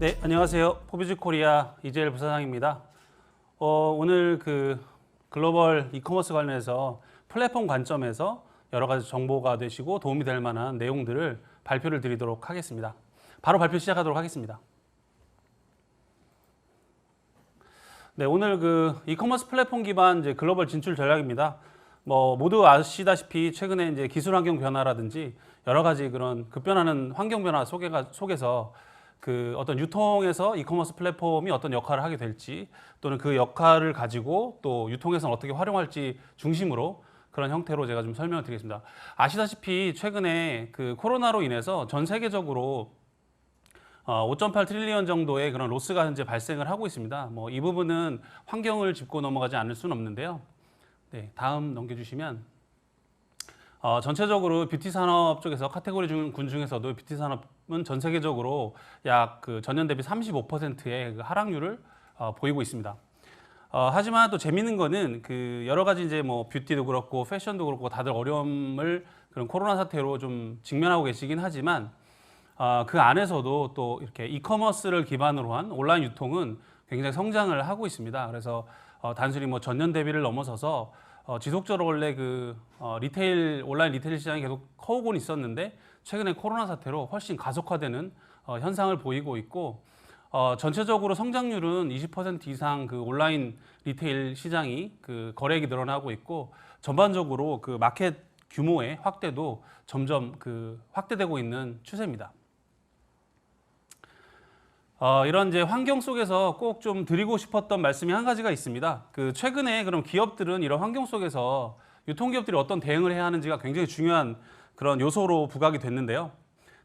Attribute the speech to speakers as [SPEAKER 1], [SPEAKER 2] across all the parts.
[SPEAKER 1] 네, 안녕하세요. 포비즈 코리아 이재일 부사장입니다. 오늘 글로벌 이커머스 관련해서 플랫폼 관점에서 여러 가지 정보가 되시고 도움이 될 만한 내용들을 발표를 드리도록 하겠습니다. 바로 발표 시작하도록 하겠습니다. 네, 오늘 이커머스 플랫폼 기반 이제 글로벌 진출 전략입니다. 모두 아시다시피 최근에 이제 기술 환경 변화라든지 여러 가지 그런 급변하는 환경 변화 속에서 어떤 유통에서 이커머스 플랫폼이 어떤 역할을 하게 될지 또는 그 역할을 가지고 또 유통에서는 어떻게 활용할지 중심으로 그런 형태로 제가 좀 설명을 드리겠습니다. 아시다시피 최근에 코로나로 인해서 전 세계적으로 5.8 트릴리언 정도의 그런 로스가 현재 발생을 하고 있습니다. 이 부분은 환경을 짚고 넘어가지 않을 수는 없는데요. 네, 다음 넘겨주시면 전체적으로 뷰티 산업 쪽에서 카테고리 군 중에서도 뷰티 산업은 전 세계적으로 약 전년 대비 35%의 하락률을 보이고 있습니다. 하지만 또 재미있는 거는 여러 가지 이제 뷰티도 그렇고 패션도 그렇고 다들 어려움을 그런 코로나 사태로 좀 직면하고 계시긴 하지만 그 안에서도 또 이렇게 이커머스를 기반으로 한 온라인 유통은 굉장히 성장을 하고 있습니다. 그래서 단순히 전년 대비를 넘어서서 지속적으로 원래 온라인 리테일 시장이 계속 커오곤 있었는데 최근에 코로나 사태로 훨씬 가속화되는 현상을 보이고 있고 전체적으로 성장률은 20% 이상 온라인 리테일 시장이 거래액이 늘어나고 있고 전반적으로 마켓 규모의 확대도 점점 확대되고 있는 추세입니다. 이런 이제 환경 속에서 꼭 좀 드리고 싶었던 말씀이 한 가지가 있습니다. 최근에 그럼 기업들은 이런 환경 속에서 유통기업들이 어떤 대응을 해야 하는지가 굉장히 중요한 그런 요소로 부각이 됐는데요.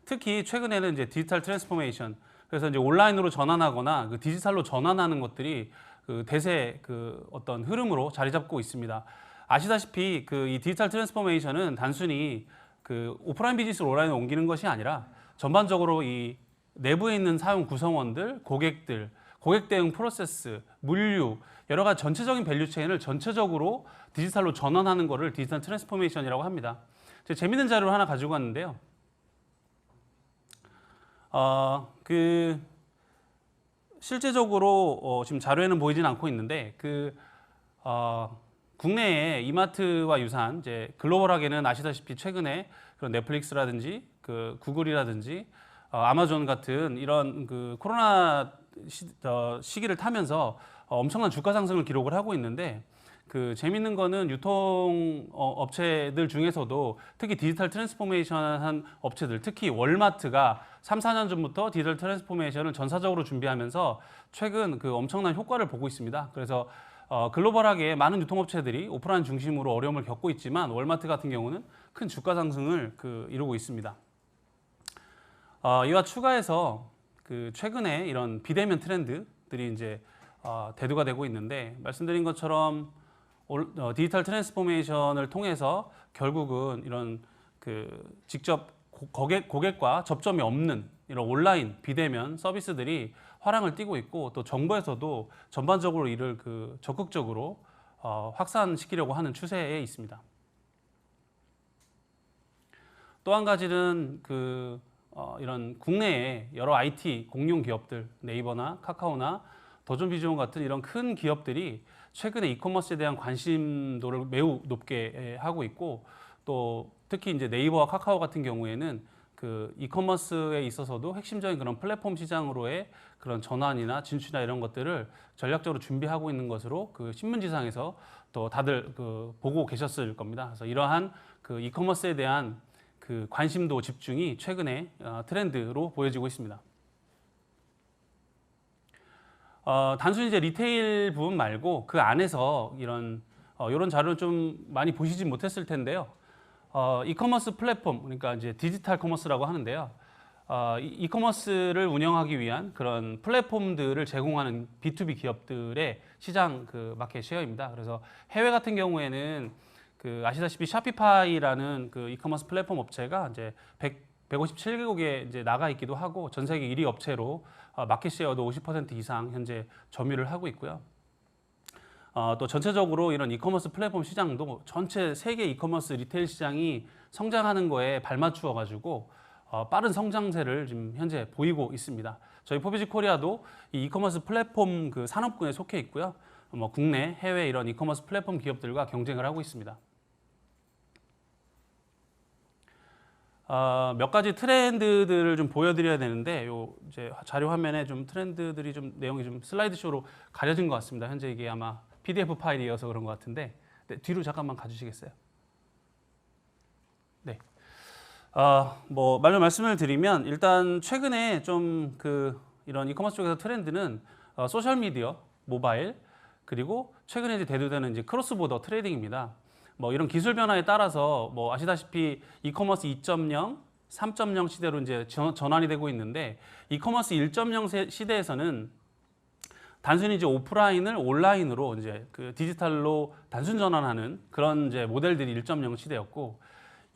[SPEAKER 1] 특히 최근에는 이제 디지털 트랜스포메이션, 그래서 이제 온라인으로 전환하거나 디지털로 전환하는 것들이 대세 어떤 흐름으로 자리 잡고 있습니다. 아시다시피 이 디지털 트랜스포메이션은 단순히 오프라인 비즈니스로 온라인으로 옮기는 것이 아니라 전반적으로 이 내부에 있는 사용 구성원들, 고객들, 고객 대응 프로세스, 물류, 여러 가지 전체적인 밸류 체인을 전체적으로 디지털로 전환하는 것을 디지털 트랜스포메이션이라고 합니다. 제가 재밌는 자료를 하나 가지고 왔는데요. 실제적으로 지금 자료에는 보이진 않고 있는데 국내에 이마트와 유사한 이제 글로벌하게는 아시다시피 최근에 그런 넷플릭스라든지 구글이라든지 아마존 같은 이런 코로나 시기를 타면서 엄청난 주가 상승을 기록을 하고 있는데 재밌는 거는 유통 업체들 중에서도 특히 디지털 트랜스포메이션한 업체들, 특히 월마트가 3, 4년 전부터 디지털 트랜스포메이션을 전사적으로 준비하면서 최근 엄청난 효과를 보고 있습니다. 그래서 글로벌하게 많은 유통업체들이 오프라인 중심으로 어려움을 겪고 있지만 월마트 같은 경우는 큰 주가 상승을 이루고 있습니다. 이와 추가해서 최근에 이런 비대면 트렌드들이 이제 대두가 되고 있는데 말씀드린 것처럼 디지털 트랜스포메이션을 통해서 결국은 이런 직접 고객과 접점이 없는 이런 온라인 비대면 서비스들이 화랑을 띠고 있고 또 정부에서도 전반적으로 이를 적극적으로 확산시키려고 하는 추세에 있습니다. 또 한 가지는 이런 국내의 여러 IT 공룡 기업들, 네이버나 카카오나 더존비즈온 같은 이런 큰 기업들이 최근에 이커머스에 대한 관심도를 매우 높게 하고 있고 또 특히 이제 네이버와 카카오 같은 경우에는 이커머스에 있어서도 핵심적인 그런 플랫폼 시장으로의 그런 전환이나 진출이나 이런 것들을 전략적으로 준비하고 있는 것으로 신문지상에서 또 다들 보고 계셨을 겁니다. 그래서 이러한 이커머스에 대한 관심도 집중이 최근에 트렌드로 보여지고 있습니다. 단순히 이제 리테일 부분 말고 그 안에서 이런 자료를 좀 많이 보시지 못했을 텐데요. 이커머스 플랫폼, 그러니까 이제 디지털 커머스라고 하는데요. 이커머스를 운영하기 위한 그런 플랫폼들을 제공하는 B2B 기업들의 시장 마켓 쉐어입니다. 그래서 해외 같은 경우에는 아시다시피 샤피파이라는 이커머스 플랫폼 업체가 이제 157개국에 이제 나가 있기도 하고 전 세계 1위 업체로 마켓 쉐어도 50% 이상 현재 점유를 하고 있고요. 또 전체적으로 이런 이커머스 플랫폼 시장도 전체 세계 이커머스 리테일 시장이 성장하는 거에 발맞추어 가지고 빠른 성장세를 지금 현재 보이고 있습니다. 저희 포비지 코리아도 이 이커머스 플랫폼 그 산업군에 속해 있고요. 뭐 국내, 해외 이런 이커머스 플랫폼 기업들과 경쟁을 하고 있습니다. 몇 가지 트렌드들을 좀 보여드려야 되는데, 요 이제 자료 화면에 좀 트렌드들이 좀 내용이 좀 슬라이드쇼로 가려진 것 같습니다. 현재 이게 아마 PDF 파일이어서 그런 것 같은데, 네, 뒤로 잠깐만 가주시겠어요? 네. 뭐 말씀을 드리면 일단 최근에 좀 이런 이커머스 쪽에서 트렌드는 소셜 미디어, 모바일, 그리고 최근에 이제 대두되는 이제 크로스보더 트레이딩입니다. 뭐 이런 기술 변화에 따라서 뭐 아시다시피 이커머스 2.0, 3.0 시대로 이제 전환이 되고 있는데, 이커머스 1.0 시대에서는 단순히 이제 오프라인을 온라인으로 이제 그 디지털로 단순 전환하는 그런 이제 모델들이 1.0 시대였고,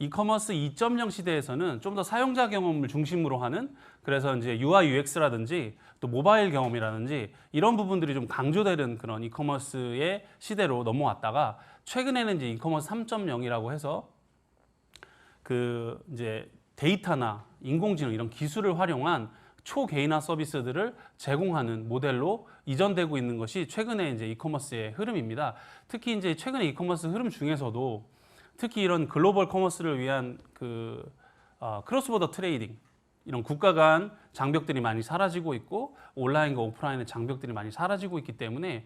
[SPEAKER 1] 이커머스 2.0 시대에서는 좀 더 사용자 경험을 중심으로 하는, 그래서 이제 UI UX라든지 또 모바일 경험이라든지 이런 부분들이 좀 강조되는 그런 이커머스의 시대로 넘어왔다가, 최근에는 이제 이커머스 3.0이라고 해서 그 이제 데이터나 인공지능 이런 기술을 활용한 초개인화 서비스들을 제공하는 모델로 이전되고 있는 것이 최근에 이제 이커머스의 흐름입니다. 특히 이제 최근에 이커머스 흐름 중에서도 특히 이런 글로벌 커머스를 위한 크로스보더 트레이딩, 이런 국가 간 장벽들이 많이 사라지고 있고 온라인과 오프라인의 장벽들이 많이 사라지고 있기 때문에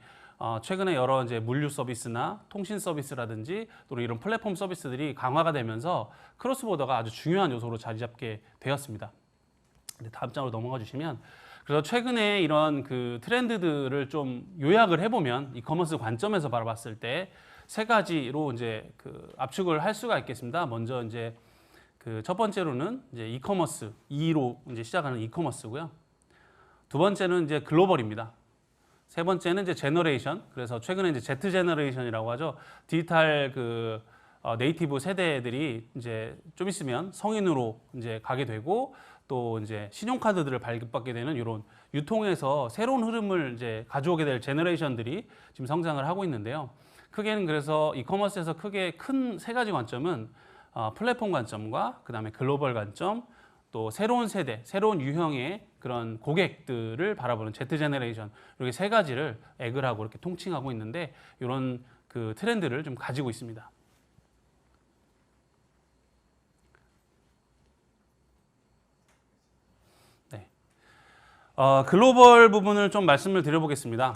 [SPEAKER 1] 최근에 여러 이제 물류 서비스나 통신 서비스라든지 또는 이런 플랫폼 서비스들이 강화가 되면서 크로스보더가 아주 중요한 요소로 자리 잡게 되었습니다. 다음 장으로 넘어가 주시면, 그래서 최근에 이런 그 트렌드들을 좀 요약을 해보면 이커머스 관점에서 바라봤을 때 세 가지로 이제 압축을 할 수가 있겠습니다. 먼저 이제 첫 번째로는 이제 이커머스 2로 이제 시작하는 이커머스고요. 두 번째는 이제 글로벌입니다. 세 번째는 이제 제너레이션. 그래서 최근에 이제 Z 제너레이션이라고 하죠. 디지털 네이티브 세대들이 이제 좀 있으면 성인으로 이제 가게 되고, 또 이제 신용카드들을 발급받게 되는 이런 유통에서 새로운 흐름을 이제 가져오게 될 제너레이션들이 지금 성장을 하고 있는데요. 크게는 그래서 이커머스에서 크게 큰 세 가지 관점은 플랫폼 관점과 그다음에 글로벌 관점, 또 새로운 세대, 새로운 유형의 그런 고객들을 바라보는 Z 제너레이션, 이렇게 세 가지를 액을 하고 이렇게 통칭하고 있는데, 이런 그 트렌드를 좀 가지고 있습니다. 네. 글로벌 부분을 좀 말씀을 드려보겠습니다.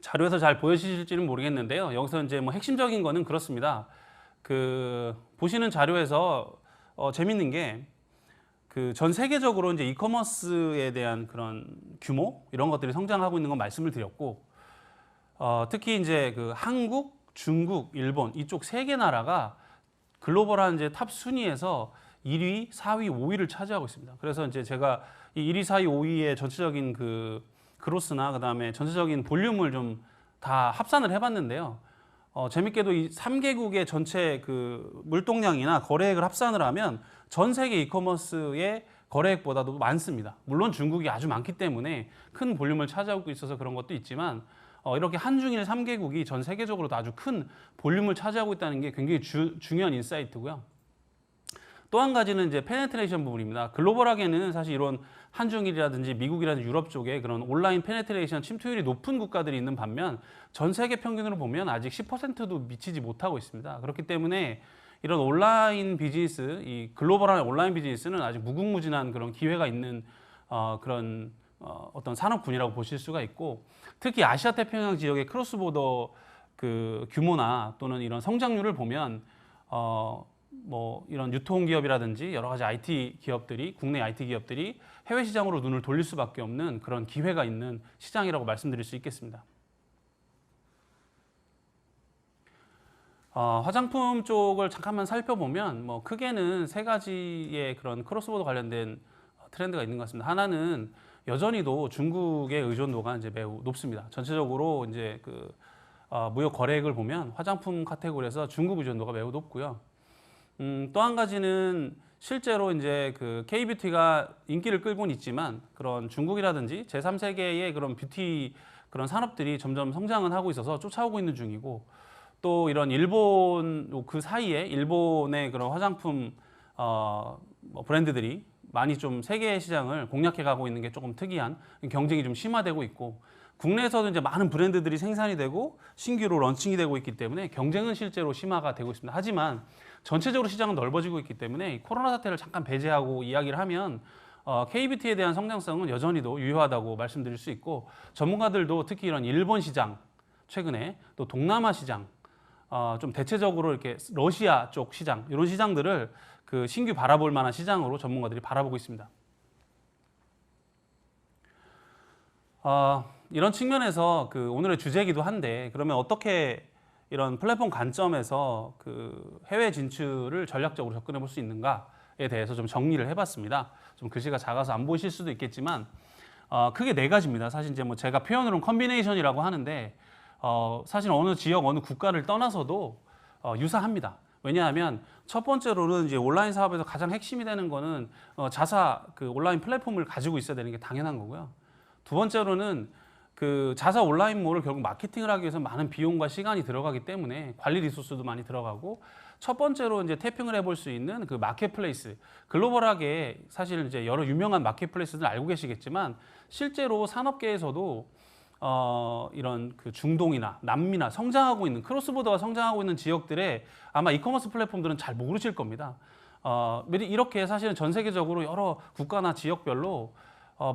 [SPEAKER 1] 자료에서 잘 보여지실지는 모르겠는데요. 여기서 이제 뭐 핵심적인 거는 그렇습니다. 보시는 자료에서 재밌는 게 전 세계적으로 이제 이커머스에 대한 그런 규모 이런 것들이 성장하고 있는 건 말씀을 드렸고, 특히 이제 한국, 중국, 일본 이쪽 세 개 나라가 글로벌한 이제 탑 순위에서 1위, 4위, 5위를 차지하고 있습니다. 그래서 이제 제가 이 1위, 4위, 5위의 전체적인 그로스나 그다음에 전체적인 볼륨을 좀 다 합산을 해봤는데요. 재밌게도 이 3개국의 전체 물동량이나 거래액을 합산을 하면 전 세계 이커머스의 거래액보다도 많습니다. 물론 중국이 아주 많기 때문에 큰 볼륨을 차지하고 있어서 그런 것도 있지만, 이렇게 한중일 3개국이 전 세계적으로도 아주 큰 볼륨을 차지하고 있다는 게 굉장히 중요한 인사이트고요. 또 한 가지는 이제 페네트레이션 부분입니다. 글로벌하게는 사실 이런 한중일이라든지 미국이라든지 유럽 쪽에 그런 온라인 페네트레이션 침투율이 높은 국가들이 있는 반면, 전 세계 평균으로 보면 아직 10%도 미치지 못하고 있습니다. 그렇기 때문에 이런 온라인 비즈니스, 이 글로벌한 온라인 비즈니스는 아직 무궁무진한 그런 기회가 있는 어떤 산업군이라고 보실 수가 있고, 특히 아시아 태평양 지역의 크로스보더 규모나 또는 이런 성장률을 보면 뭐 이런 유통기업이라든지 여러 가지 IT 기업들이, 국내 IT 기업들이 해외 시장으로 눈을 돌릴 수밖에 없는 그런 기회가 있는 시장이라고 말씀드릴 수 있겠습니다. 화장품 쪽을 잠깐만 살펴보면 뭐 크게는 세 가지의 그런 크로스보더 관련된 트렌드가 있는 것 같습니다. 하나는 여전히도 중국의 의존도가 이제 매우 높습니다. 전체적으로 이제 무역 거래액을 보면 화장품 카테고리에서 중국 의존도가 매우 높고요. 또 한 가지는 실제로 이제 K-뷰티가 인기를 끌고는 있지만, 그런 중국이라든지 제3세계의 그런 뷰티 그런 산업들이 점점 성장은 하고 있어서 쫓아오고 있는 중이고, 또 이런 일본 사이에 일본의 그런 화장품 브랜드들이 많이 좀 세계 시장을 공략해 가고 있는 게 조금 특이한 경쟁이 좀 심화되고 있고 국내에서도 이제 많은 브랜드들이 생산이 되고 신규로 런칭이 되고 있기 때문에 경쟁은 실제로 심화가 되고 있습니다. 하지만 전체적으로 시장은 넓어지고 있기 때문에 이 코로나 사태를 잠깐 배제하고 이야기를 하면 K뷰티에 대한 성장성은 여전히도 유효하다고 말씀드릴 수 있고 전문가들도 특히 이런 일본 시장 최근에 또 동남아 시장 좀 대체적으로 이렇게 러시아 쪽 시장 이런 시장들을 그 신규 바라볼 만한 시장으로 전문가들이 바라보고 있습니다. 이런 측면에서 그 오늘의 주제이기도 한데 그러면 어떻게 이런 플랫폼 관점에서 그 해외 진출을 전략적으로 접근해 볼 수 있는가에 대해서 좀 정리를 해봤습니다. 좀 글씨가 작아서 안 보이실 수도 있겠지만 크게 네 가지입니다. 사실 이제 뭐 제가 표현으로는 컨비네이션이라고 하는데 사실 어느 지역 어느 국가를 떠나서도 유사합니다. 왜냐하면 첫 번째로는 이제 온라인 사업에서 가장 핵심이 되는 거는 자사 그 온라인 플랫폼을 가지고 있어야 되는 게 당연한 거고요. 두 번째로는 그 자사 온라인몰을 결국 마케팅을 하기 위해서 많은 비용과 시간이 들어가기 때문에 관리 리소스도 많이 들어가고 첫 번째로 이제 태핑을 해볼 수 있는 그 마켓플레이스 글로벌하게 사실 이제 여러 유명한 마켓플레이스들 알고 계시겠지만 실제로 산업계에서도 이런 그 중동이나 남미나 성장하고 있는 크로스보더가 성장하고 있는 지역들에 아마 이커머스 플랫폼들은 잘 모르실 겁니다. 이렇게 사실은 전 세계적으로 여러 국가나 지역별로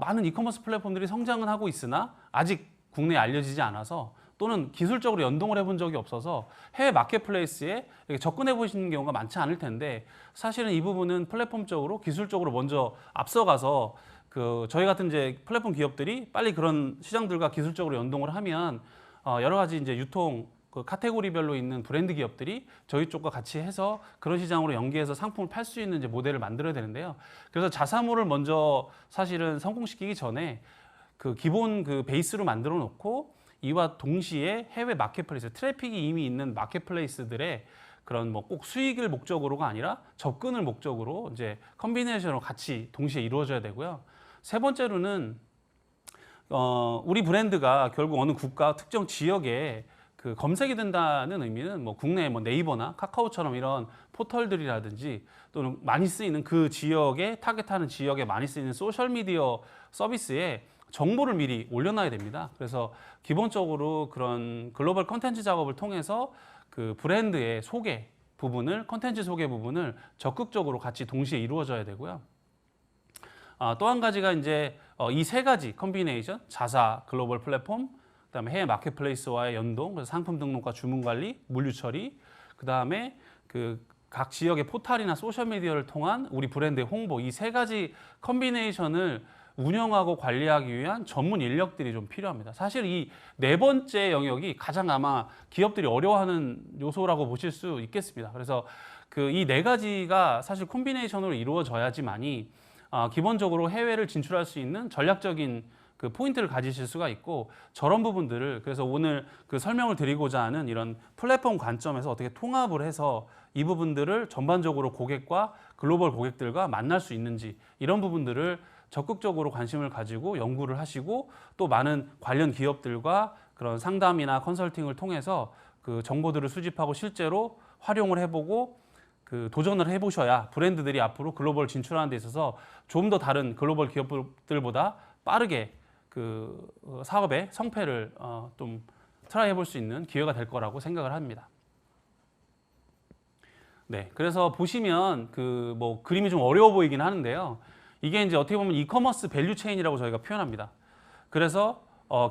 [SPEAKER 1] 많은 이커머스 플랫폼들이 성장은 하고 있으나 아직 국내에 알려지지 않아서 또는 기술적으로 연동을 해본 적이 없어서 해외 마켓플레이스에 접근해 보시는 경우가 많지 않을 텐데 사실은 이 부분은 플랫폼적으로 기술적으로 먼저 앞서가서 그 저희 같은 이제 플랫폼 기업들이 빨리 그런 시장들과 기술적으로 연동을 하면 여러 가지 이제 유통 그 카테고리별로 있는 브랜드 기업들이 저희 쪽과 같이 해서 그런 시장으로 연계해서 상품을 팔 수 있는 이제 모델을 만들어야 되는데요. 그래서 자사몰을 먼저 사실은 성공시키기 전에 그 기본 그 베이스로 만들어 놓고 이와 동시에 해외 마켓플레이스 트래픽이 이미 있는 마켓플레이스들의 그런 뭐 꼭 수익을 목적으로가 아니라 접근을 목적으로 이제 컨비네이션으로 같이 동시에 이루어져야 되고요. 세 번째로는 우리 브랜드가 결국 어느 국가 특정 지역에 그 검색이 된다는 의미는 뭐 국내 뭐 네이버나 카카오처럼 이런 포털들이라든지 또는 많이 쓰이는 그 지역에 타겟하는 지역에 많이 쓰이는 소셜 미디어 서비스에 정보를 미리 올려놔야 됩니다. 그래서 기본적으로 그런 글로벌 컨텐츠 작업을 통해서 그 브랜드의 소개 부분을 컨텐츠 소개 부분을 적극적으로 같이 동시에 이루어져야 되고요. 또 한 가지가 이제 이 세 가지 컨비네이션 자사 글로벌 플랫폼 그다음에 해외 마켓플레이스와의 연동, 그래서 상품 등록과 주문 관리, 물류 처리, 그다음에 그 각 지역의 포털이나 소셜 미디어를 통한 우리 브랜드의 홍보 이 세 가지 컨비네이션을 운영하고 관리하기 위한 전문 인력들이 좀 필요합니다. 사실 이 네 번째 영역이 가장 아마 기업들이 어려워하는 요소라고 보실 수 있겠습니다. 그래서 그 이 네 가지가 사실 콤비네이션으로 이루어져야지만이 기본적으로 해외를 진출할 수 있는 전략적인 그 포인트를 가지실 수가 있고 저런 부분들을 그래서 오늘 그 설명을 드리고자 하는 이런 플랫폼 관점에서 어떻게 통합을 해서 이 부분들을 전반적으로 고객과 글로벌 고객들과 만날 수 있는지 이런 부분들을 적극적으로 관심을 가지고 연구를 하시고 또 많은 관련 기업들과 그런 상담이나 컨설팅을 통해서 그 정보들을 수집하고 실제로 활용을 해보고 그 도전을 해보셔야 브랜드들이 앞으로 글로벌 진출하는 데 있어서 좀 더 다른 글로벌 기업들보다 빠르게 그 사업의 성패를 좀 트라이 해볼 수 있는 기회가 될 거라고 생각을 합니다. 네, 그래서 보시면 그 뭐 그림이 좀 어려워 보이긴 하는데요. 이게 이제 어떻게 보면 이커머스 밸류 체인이라고 저희가 표현합니다. 그래서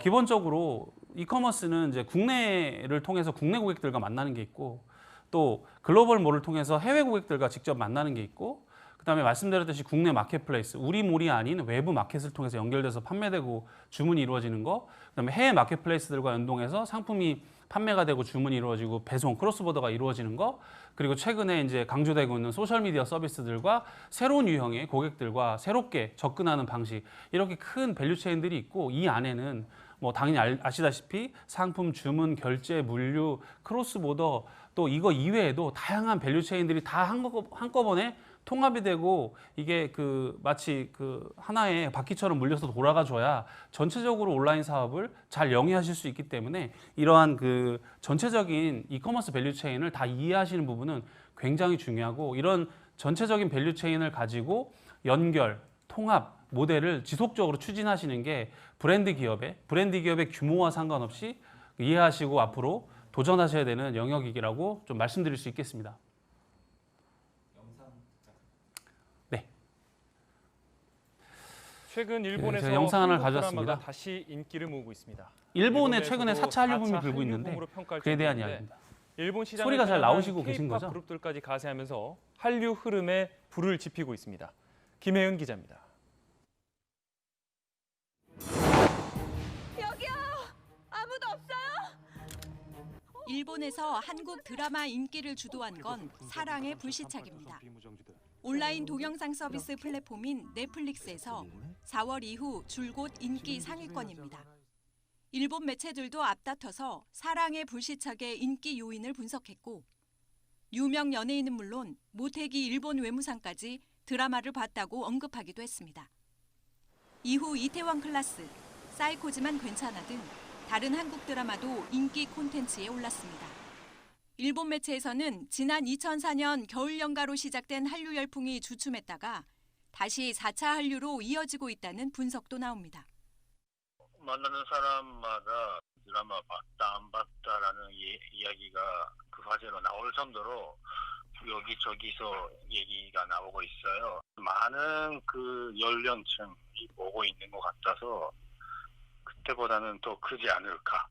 [SPEAKER 1] 기본적으로 이커머스는 이제 국내를 통해서 국내 고객들과 만나는 게 있고 또 글로벌 몰을 통해서 해외 고객들과 직접 만나는 게 있고 그다음에 말씀드렸듯이 국내 마켓플레이스 우리 몰이 아닌 외부 마켓을 통해서 연결돼서 판매되고 주문이 이루어지는 거 그다음에 해외 마켓플레이스들과 연동해서 상품이 판매가 되고 주문이 이루어지고 배송 크로스보더가 이루어지는 거 그리고 최근에 이제 강조되고 있는 소셜미디어 서비스들과 새로운 유형의 고객들과 새롭게 접근하는 방식 이렇게 큰 밸류체인들이 있고 이 안에는 뭐 당연히 아시다시피 상품 주문 결제 물류 크로스보더 또 이거 이외에도 다양한 밸류체인들이 다 한꺼번에 통합이 되고 이게 그 마치 그 하나의 바퀴처럼 물려서 돌아가 줘야 전체적으로 온라인 사업을 잘 영위하실 수 있기 때문에 이러한 그 전체적인 이커머스 밸류체인을 다 이해하시는 부분은 굉장히 중요하고 이런 전체적인 밸류체인을 가지고 연결, 통합 모델을 지속적으로 추진하시는 게 브랜드 기업의 규모와 상관없이 이해하시고 앞으로 도전하셔야 되는 영역이라고 좀 말씀드릴 수 있겠습니다. 네.
[SPEAKER 2] 최근 일본에서
[SPEAKER 1] 제가 영상 하나
[SPEAKER 2] 한국
[SPEAKER 1] 가져왔습니다.
[SPEAKER 2] 드라마가 다시 인기를 모으고 있습니다.
[SPEAKER 1] 일본에 최근에
[SPEAKER 2] 일본에서도
[SPEAKER 1] 4차 한류 붐이
[SPEAKER 2] 4차
[SPEAKER 1] 불고
[SPEAKER 2] 한류
[SPEAKER 1] 있는데
[SPEAKER 2] 붐으로 평가할
[SPEAKER 1] 그에 대한
[SPEAKER 2] 정도인데
[SPEAKER 1] 이야기입니다.
[SPEAKER 2] 일본 시장을
[SPEAKER 1] 소리가 잘
[SPEAKER 2] 따라간
[SPEAKER 1] 나오시고 계신
[SPEAKER 2] K-팝
[SPEAKER 1] 거죠?
[SPEAKER 2] 그룹들까지 가세하면서 한류 흐름에 불을 지피고 있습니다. 김혜은 기자입니다.
[SPEAKER 3] 여기요! 아무도 없어요?
[SPEAKER 4] 일본에서 한국 드라마 인기를 주도한 건 사랑의 불시착입니다. 온라인 동영상 서비스 플랫폼인 넷플릭스에서 4월 이후 줄곧 인기 상위권입니다. 일본 매체들도 앞다퉈서 사랑의 불시착의 인기 요인을 분석했고 유명 연예인은 물론 모태기 일본 외무상까지 드라마를 봤다고 언급하기도 했습니다. 이후 이태원 클라스, 사이코지만 괜찮아 등 다른 한국 드라마도 인기 콘텐츠에 올랐습니다. 일본 매체에서는 지난 2004년 겨울 연가로 시작된 한류 열풍이 주춤했다가 다시 4차 한류로 이어지고 있다는 분석도 나옵니다.
[SPEAKER 5] 만나는 사람마다 드라마 봤다 안 봤다라는 이야기가 그 화제로 나올 정도로 여기저기서 얘기가 나오고 있어요. 많은 그 연령층이 보고 있는 것 같아서 그때보다는 더 크지 않을까.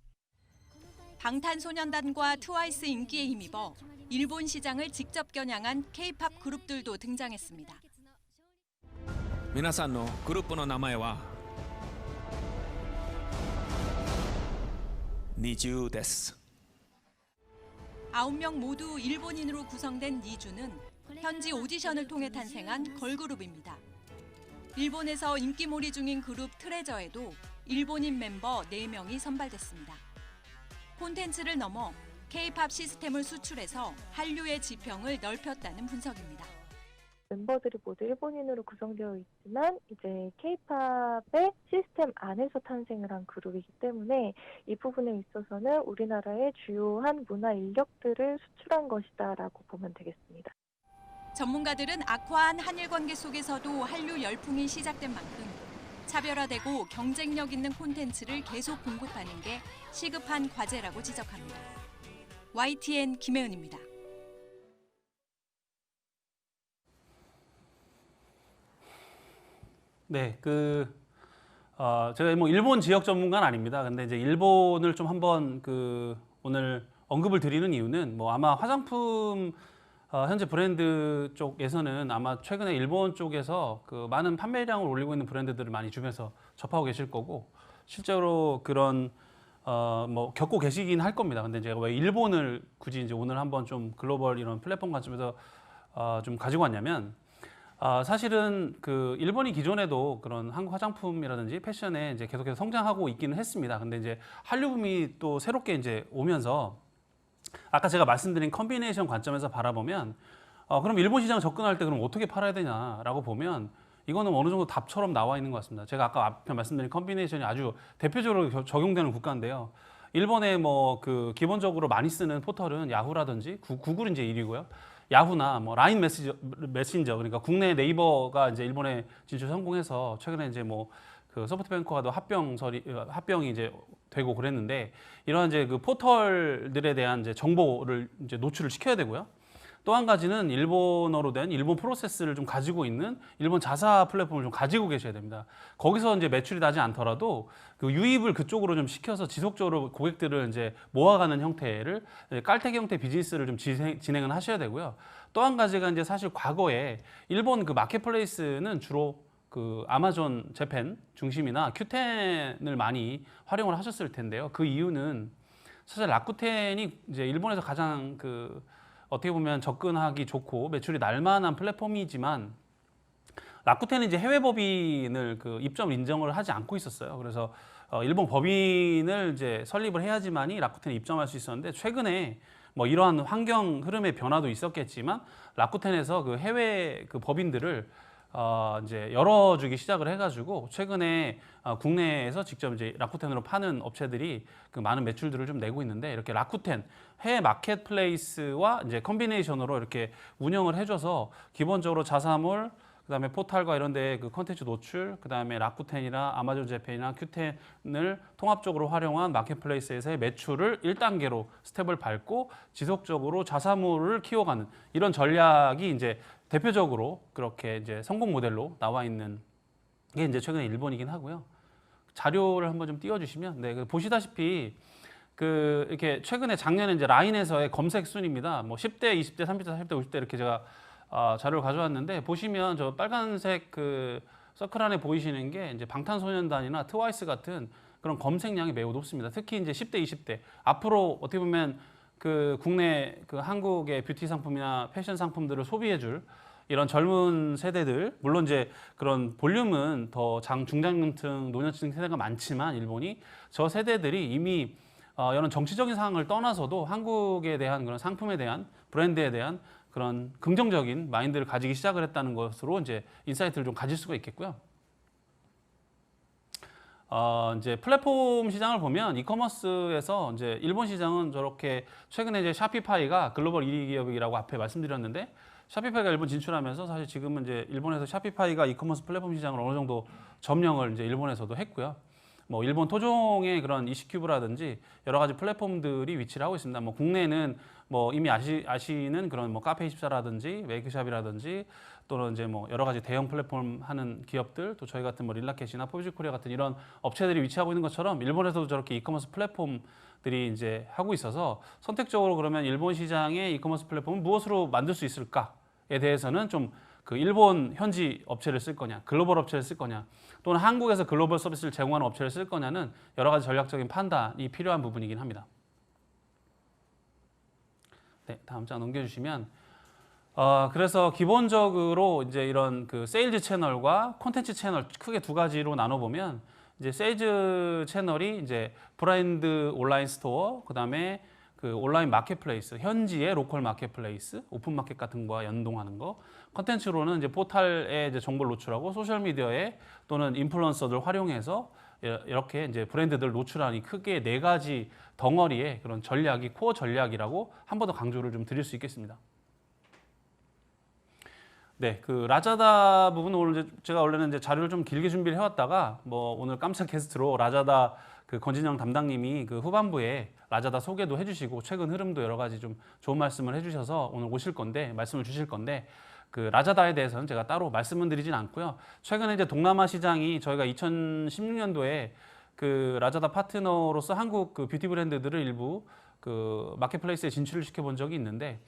[SPEAKER 4] 방탄소년단과 트와이스 인기에 힘입어 일본 시장을 직접 겨냥한 K-팝 그룹들도 등장했습니다.
[SPEAKER 6] 皆さんのグループの名前はニジュです。
[SPEAKER 4] 9명 모두 일본인으로 구성된 니쥬는 현지 오디션을 통해 탄생한 걸그룹입니다. 일본에서 인기몰이 중인 그룹 트레저에도 일본인 멤버 4명이 선발됐습니다. 콘텐츠를 넘어 K-팝 시스템을 수출해서 한류의 지평을 넓혔다는 분석입니다.
[SPEAKER 7] 멤버들이 모두 일본인으로 구성되어 있지만 이제 K-팝의 시스템 안에서 탄생을 한 그룹이기 때문에 이 부분에 있어서는 우리나라의 주요한 문화 인력들을 수출한 것이다라고 보면 되겠습니다.
[SPEAKER 4] 전문가들은 악화한 한일 관계 속에서도 한류 열풍이 시작된 만큼 차별화되고 경쟁력 있는 콘텐츠를 계속 공급하는 게 시급한 과제라고 지적합니다. YTN 김혜은입니다.
[SPEAKER 1] 네, 제가 뭐 일본 지역 전문가는 아닙니다. 근데 이제 일본을 좀 한번 오늘 언급을 드리는 이유는 뭐 아마 화장품 현재 브랜드 쪽에서는 아마 최근에 일본 쪽에서 많은 판매량을 올리고 있는 브랜드들을 많이 주변에서 접하고 계실 거고 실제로 그런 뭐 겪고 계시긴 할 겁니다. 근데 제가 왜 일본을 굳이 이제 오늘 한번 좀 글로벌 이런 플랫폼 관점에서 좀 가지고 왔냐면 사실은 일본이 기존에도 그런 한국 화장품이라든지 패션에 이제 계속해서 성장하고 있기는 했습니다. 근데 이제 한류 붐이 또 새롭게 이제 오면서 아까 제가 말씀드린 컨비네이션 관점에서 바라보면 그럼 일본 시장 접근할 때 그럼 어떻게 팔아야 되냐라고 보면 이거는 어느 정도 답처럼 나와 있는 것 같습니다. 제가 아까 앞에 말씀드린 컨비네이션이 아주 대표적으로 적용되는 국가인데요. 일본에 뭐 기본적으로 많이 쓰는 포털은 야후라든지 구글이 이제 1위고요. 야후나 뭐 라인 메신저 그러니까 국내 네이버가 이제 일본에 진출 성공해서 최근에 이제 뭐 소프트뱅크와도 합병이 이제 되고 그랬는데 이러한 이제 포털들에 대한 이제 정보를 이제 노출을 시켜야 되고요. 또 한 가지는 일본어로 된 일본 프로세스를 좀 가지고 있는 일본 자사 플랫폼을 좀 가지고 계셔야 됩니다. 거기서 이제 매출이 나지 않더라도 유입을 그쪽으로 좀 시켜서 지속적으로 고객들을 이제 모아가는 형태를 깔때기 형태 비즈니스를 좀 진행을 하셔야 되고요. 또 한 가지가 이제 사실 과거에 일본 마켓플레이스는 주로 아마존 재팬 중심이나 큐텐을 많이 활용을 하셨을 텐데요. 그 이유는 사실 라쿠텐이 이제 일본에서 가장 어떻게 보면 접근하기 좋고 매출이 날만한 플랫폼이지만 라쿠텐은 이제 해외 법인을 입점을 인정을 하지 않고 있었어요. 그래서 일본 법인을 이제 설립을 해야지만이 라쿠텐에 입점할 수 있었는데 최근에 뭐 이러한 환경 흐름의 변화도 있었겠지만 라쿠텐에서 해외 법인들을 이제 열어주기 시작을 해가지고 최근에 국내에서 직접 이제 라쿠텐으로 파는 업체들이 많은 매출들을 좀 내고 있는데 이렇게 라쿠텐 해외 마켓플레이스와 이제 컨비네이션으로 이렇게 운영을 해줘서 기본적으로 자사몰 그다음에 포탈과 이런 데 그 컨텐츠 노출, 그다음에 라쿠텐이나 아마존 재팬이나 큐텐을 통합적으로 활용한 마켓플레이스에서의 매출을 1단계로 스텝을 밟고 지속적으로 자사모를 키워가는 이런 전략이 이제 대표적으로 그렇게 이제 성공 모델로 나와 있는 게 이제 최근에 일본이긴 하고요. 자료를 한번 좀 띄워주시면, 네, 보시다시피 그 이렇게 최근에 작년에 이제 라인에서의 검색 순위입니다. 뭐 10대, 20대, 30대, 40대, 50대 이렇게 제가 자료를 가져왔는데 보시면 저 빨간색 그 서클 안에 보이시는 게 이제 방탄소년단이나 트와이스 같은 그런 검색량이 매우 높습니다. 특히 이제 10대, 20대 앞으로 어떻게 보면 그 국내 그 한국의 뷰티 상품이나 패션 상품들을 소비해줄 이런 젊은 세대들, 물론 이제 그런 볼륨은 더 중장년층, 노년층 세대가 많지만 일본이 저 세대들이 이미 이런 정치적인 상황을 떠나서도 한국에 대한 그런 상품에 대한 브랜드에 대한 그런 긍정적인 마인드를 가지기 시작을 했다는 것으로 이제 인사이트를 좀 가질 수가 있겠고요. 이제 플랫폼 시장을 보면 이커머스에서 이제 일본 시장은 저렇게 최근에 이제 샤피파이가 글로벌 1위 기업이라고 앞에 말씀드렸는데 샤피파이가 일본 진출하면서 사실 지금은 이제 일본에서 샤피파이가 이커머스 플랫폼 시장을 어느 정도 점령을 이제 일본에서도 했고요. 뭐 일본 토종의 그런 이시큐브라든지 여러 가지 플랫폼들이 위치를 하고 있습니다. 뭐 국내는 뭐 이미 아시는 그런 뭐 카페24라든지 메이크샵이라든지 또는 이제 뭐 여러 가지 대형 플랫폼 하는 기업들, 또 저희 같은 뭐 릴라켓이나 포비즈코리아 같은 이런 업체들이 위치하고 있는 것처럼 일본에서도 저렇게 이커머스 플랫폼들이 이제 하고 있어서 선택적으로 그러면 일본 시장의 이커머스 플랫폼은 무엇으로 만들 수 있을까에 대해서는 좀 그 일본 현지 업체를 쓸 거냐, 글로벌 업체를 쓸 거냐, 또는 한국에서 글로벌 서비스를 제공하는 업체를 쓸 거냐는 여러 가지 전략적인 판단이 필요한 부분이긴 합니다. 네, 다음 장 넘겨주시면 그래서 기본적으로 이제 이런 그 세일즈 채널과 콘텐츠 채널 크게 두 가지로 나눠 보면 이제 세일즈 채널이 이제 브랜드 온라인 스토어, 그다음에 그 온라인 마켓플레이스, 현지의 로컬 마켓플레이스, 오픈 마켓 같은 거와 연동하는 거. 컨텐츠로는 이제 포탈에 이제 정보를 노출하고 소셜 미디어에 또는 인플루언서들 활용해서 이렇게 이제 브랜드들 노출하는 크게 네 가지 덩어리의 그런 전략이 코어 전략이라고 한 번 더 강조를 좀 드릴 수 있겠습니다. 네, 그 라자다 부분 오늘 이제 제가 원래는 이제 자료를 좀 길게 준비를 해왔다가 뭐 오늘 깜짝 게스트로 라자다 그 권진영 담당님이 그 후반부에 라자다 소개도 해주시고 최근 흐름도 여러 가지 좀 좋은 말씀을 해주셔서 오늘 오실 건데 말씀을 주실 건데 그 라자다에 대해서는 제가 따로 말씀은 드리진 않고요. 최근에 이제 동남아 시장이 저희가 2016년도에 그 라자다 파트너로서 한국 그 뷰티 브랜드들을 일부 그 마켓플레이스에 진출을 시켜본 적이 있는데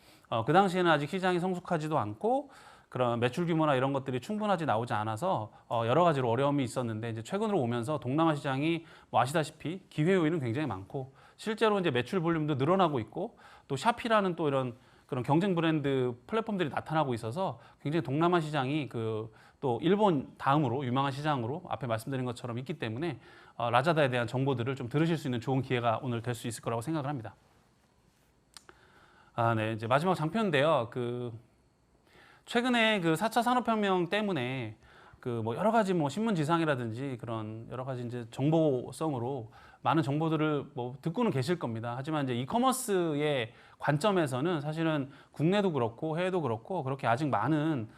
[SPEAKER 1] 그 당시에는 아직 시장이 성숙하지도 않고 그런 매출 규모나 이런 것들이 충분하지 나오지 않아서 여러 가지로 어려움이 있었는데 이제 최근으로 오면서 동남아 시장이 뭐 아시다시피 기회 요인은 굉장히 많고 실제로 이제 매출 볼륨도 늘어나고 있고 또 샤피라는 또 이런 그런 경쟁 브랜드 플랫폼들이 나타나고 있어서 굉장히 동남아 시장이 그 또 일본 다음으로 유망한 시장으로 앞에 말씀드린 것처럼 있기 때문에 라자다에 대한 정보들을 좀 들으실 수 있는 좋은 기회가 오늘 될 수 있을 거라고 생각을 합니다. 네, 이제 마지막 장편인데요. 그 최근에 그 4차 산업혁명 때문에 그 뭐 여러 가지 뭐 신문지상이라든지 그런 여러 가지 이제 정보성으로 많은 정보들을 뭐 듣고는 계실 겁니다. 하지만 이제 이커머스의 관점에서는 사실은 국내도 그렇고 해외도 그렇고 그렇게 아직 많은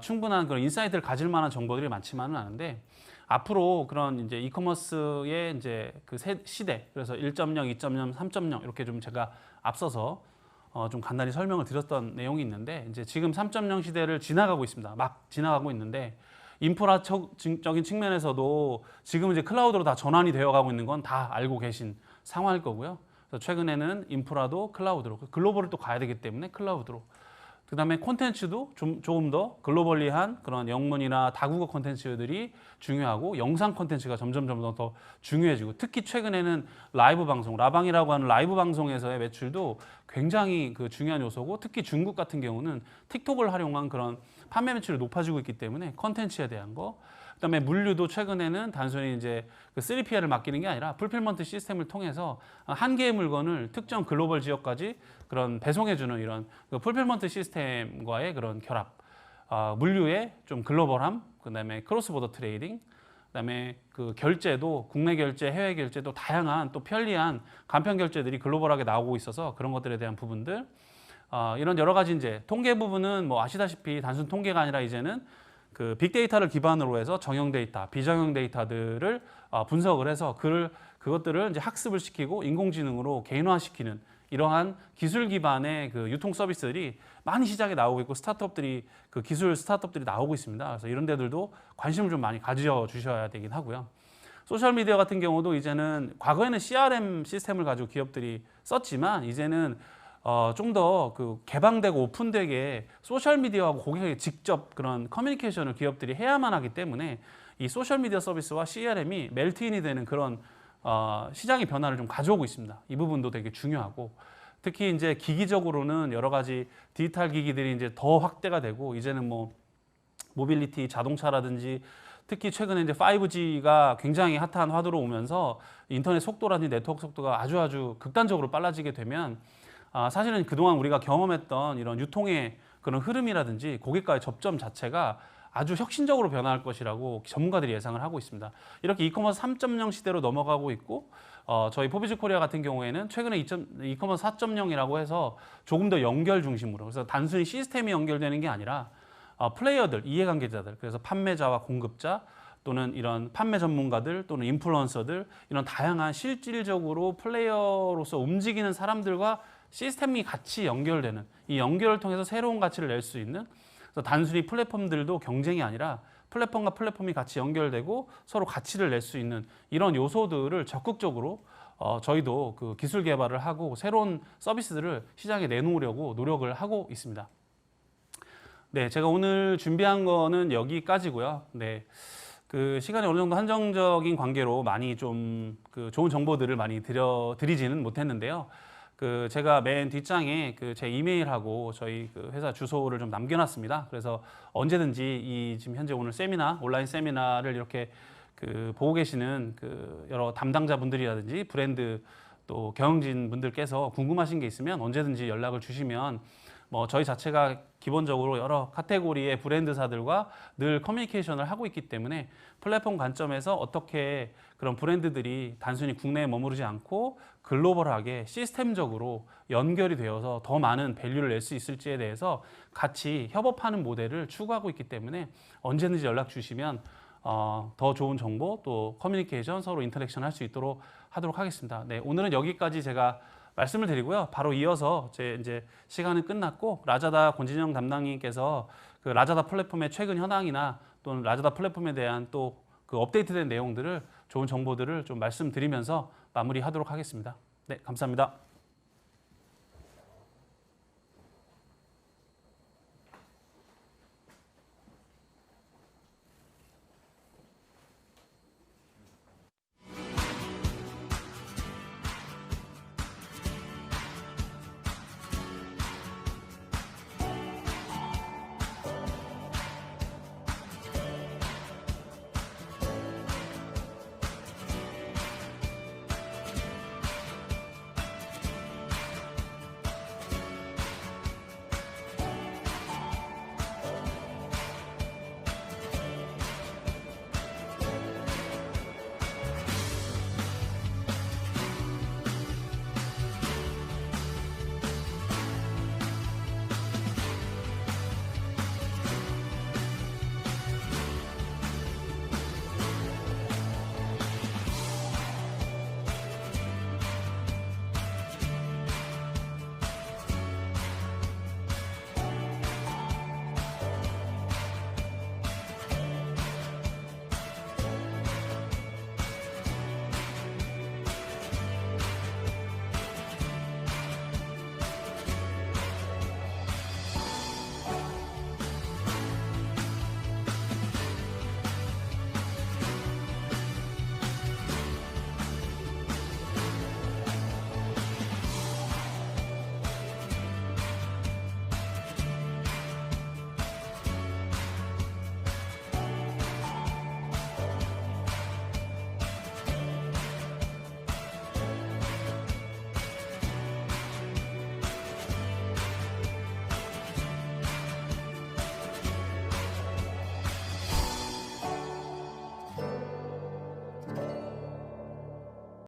[SPEAKER 1] 충분한 그런 인사이트를 가질 만한 정보들이 많지만은 않은데 앞으로 그런 이제 이커머스의 이제 그 시대, 그래서 1.0, 2.0, 3.0 이렇게 좀 제가 앞서서 좀 간단히 설명을 드렸던 내용이 있는데 이제 지금 3.0 시대를 지나가고 있습니다. 막 지나가고 있는데 인프라적인 측면에서도 지금 이제 클라우드로 다 전환이 되어가고 있는 건 다 알고 계신 상황일 거고요. 그래서 최근에는 인프라도 클라우드로, 글로벌을 또 가야 되기 때문에 클라우드로. 그다음에 콘텐츠도 조금 더 글로벌리한 그런 영문이나 다국어 콘텐츠들이 중요하고 영상 콘텐츠가 점점 더 중요해지고 특히 최근에는 라이브 방송, 라방이라고 하는 라이브 방송에서의 매출도 굉장히 그 중요한 요소고 특히 중국 같은 경우는 틱톡을 활용한 그런 판매 매출이 높아지고 있기 때문에 콘텐츠에 대한 거. 그다음에 물류도 최근에는 단순히 이제 그 3PL을 맡기는 게 아니라 풀필먼트 시스템을 통해서 한 개의 물건을 특정 글로벌 지역까지 그런 배송해주는 이런 그 풀필먼트 시스템과의 그런 결합, 물류의 좀 글로벌함, 그다음에 크로스보더 트레이딩, 그다음에 그 결제도 국내 결제, 해외 결제도 다양한 또 편리한 간편 결제들이 글로벌하게 나오고 있어서 그런 것들에 대한 부분들, 이런 여러 가지 이제 통계 부분은 뭐 아시다시피 단순 통계가 아니라 이제는 그 빅데이터를 기반으로 해서 정형 데이터, 비정형 데이터들을 분석을 해서 그것들을 이제 학습을 시키고 인공지능으로 개인화시키는 이러한 기술 기반의 그 유통 서비스들이 많이 시장에 나오고 있고 그 기술 스타트업들이 나오고 있습니다. 그래서 이런 데들도 관심을 좀 많이 가져 주셔야 되긴 하고요. 소셜 미디어 같은 경우도 이제는 과거에는 CRM 시스템을 가지고 기업들이 썼지만 이제는 좀 더 그 개방되고 오픈되게 소셜 미디어하고 고객에게 직접 그런 커뮤니케이션을 기업들이 해야만 하기 때문에 이 소셜 미디어 서비스와 CRM이 멜트인이 되는 그런 시장의 변화를 좀 가져오고 있습니다. 이 부분도 되게 중요하고 특히 이제 기기적으로는 여러 가지 디지털 기기들이 이제 더 확대가 되고 이제는 뭐 모빌리티 자동차라든지 특히 최근에 이제 5G가 굉장히 핫한 화두로 오면서 인터넷 속도라든지 네트워크 속도가 아주 극단적으로 빨라지게 되면 사실은 그동안 우리가 경험했던 이런 유통의 그런 흐름이라든지 고객과의 접점 자체가 아주 혁신적으로 변화할 것이라고 전문가들이 예상을 하고 있습니다. 이렇게 이커머스 3.0 시대로 넘어가고 있고 저희 포비즈 코리아 같은 경우에는 최근에 이커머스 4.0이라고 해서 조금 더 연결 중심으로 그래서 단순히 시스템이 연결되는 게 아니라 플레이어들, 이해관계자들 그래서 판매자와 공급자 또는 이런 판매 전문가들 또는 인플루언서들 이런 다양한 실질적으로 플레이어로서 움직이는 사람들과 시스템이 같이 연결되는 이 연결을 통해서 새로운 가치를 낼 수 있는 그래서 단순히 플랫폼들도 경쟁이 아니라 플랫폼과 플랫폼이 같이 연결되고 서로 가치를 낼 수 있는 이런 요소들을 적극적으로 저희도 그 기술 개발을 하고 새로운 서비스들을 시장에 내놓으려고 노력을 하고 있습니다. 네, 제가 오늘 준비한 거는 여기까지고요. 네, 그 시간이 어느 정도 한정적인 관계로 많이 좀 그 좋은 정보들을 많이 드리지는 못했는데요. 그 제가 맨 뒷장에 그 제 이메일하고 저희 그 회사 주소를 좀 남겨놨습니다. 그래서 언제든지 이 지금 현재 오늘 세미나 온라인 세미나를 이렇게 그 보고 계시는 그 여러 담당자분들이라든지 브랜드 또 경영진 분들께서 궁금하신 게 있으면 언제든지 연락을 주시면 뭐 저희 자체가 기본적으로 여러 카테고리의 브랜드사들과 늘 커뮤니케이션을 하고 있기 때문에 플랫폼 관점에서 어떻게 그런 브랜드들이 단순히 국내에 머무르지 않고 글로벌하게 시스템적으로 연결이 되어서 더 많은 밸류를 낼 수 있을지에 대해서 같이 협업하는 모델을 추구하고 있기 때문에 언제든지 연락 주시면 더 좋은 정보 또 커뮤니케이션 서로 인터랙션 할 수 있도록 하도록 하겠습니다. 네, 오늘은 여기까지 제가 말씀을 드리고요. 바로 이어서 이제 시간은 끝났고 라자다 권진영 담당님께서 그 라자다 플랫폼의 최근 현황이나 또는 라자다 플랫폼에 대한 또 그 업데이트된 내용들을 좋은 정보들을 좀 말씀드리면서 마무리하도록 하겠습니다. 네, 감사합니다.